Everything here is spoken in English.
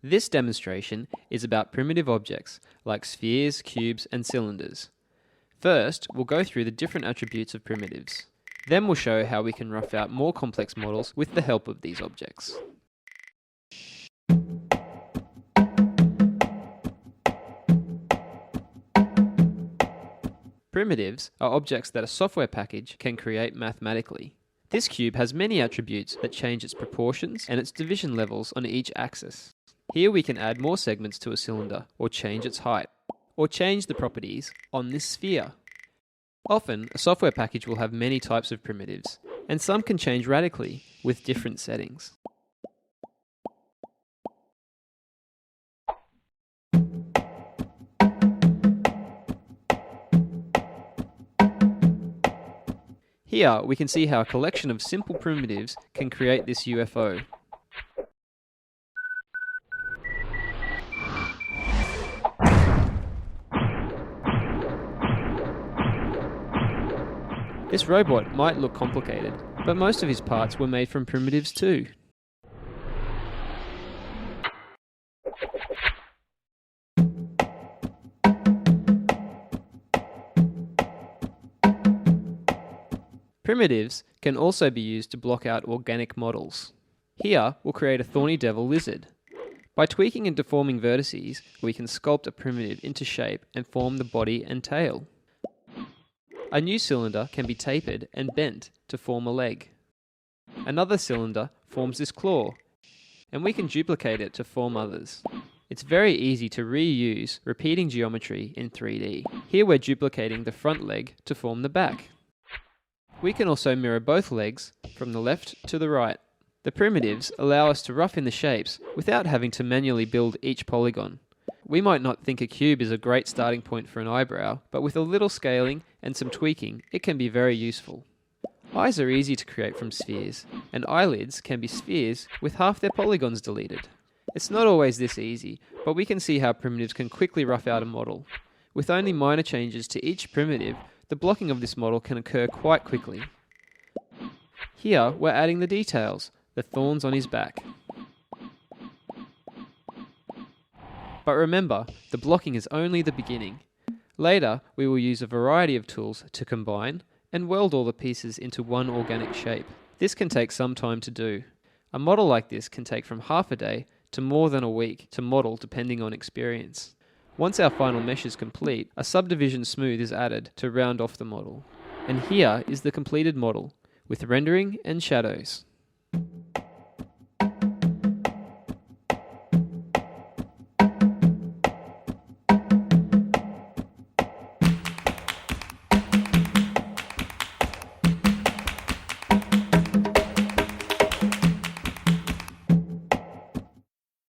This demonstration is about primitive objects like spheres, cubes, and cylinders. First, we'll go through the different attributes of primitives. Then we'll show how we can rough out more complex models with the help of these objects. Primitives are objects that a software package can create mathematically. This cube has many attributes that change its proportions and its division levels on each axis. Here we can add more segments to a cylinder, or change its height, or change the properties on this sphere. Often, a software package will have many types of primitives, and some can change radically with different settings. Here we can see how a collection of simple primitives can create this UFO. This robot might look complicated, but most of his parts were made from primitives too. Primitives can also be used to block out organic models. Here, we'll create a thorny devil lizard. By tweaking and deforming vertices, we can sculpt a primitive into shape and form the body and tail. A new cylinder can be tapered and bent to form a leg. Another cylinder forms this claw, and we can duplicate it to form others. It's very easy to reuse repeating geometry in 3D. Here we're duplicating the front leg to form the back. We can also mirror both legs from the left to the right. The primitives allow us to rough in the shapes without having to manually build each polygon. We might not think a cube is a great starting point for an eyebrow, but with a little scaling and some tweaking, it can be very useful. Eyes are easy to create from spheres, and eyelids can be spheres with half their polygons deleted. It's not always this easy, but we can see how primitives can quickly rough out a model. With only minor changes to each primitive, the blocking of this model can occur quite quickly. Here, we're adding the details, the thorns on his back. But remember, the blocking is only the beginning. Later, we will use a variety of tools to combine and weld all the pieces into one organic shape. This can take some time to do. A model like this can take from half a day to more than a week to model depending on experience. Once our final mesh is complete, a subdivision smooth is added to round off the model. And here is the completed model, with rendering and shadows.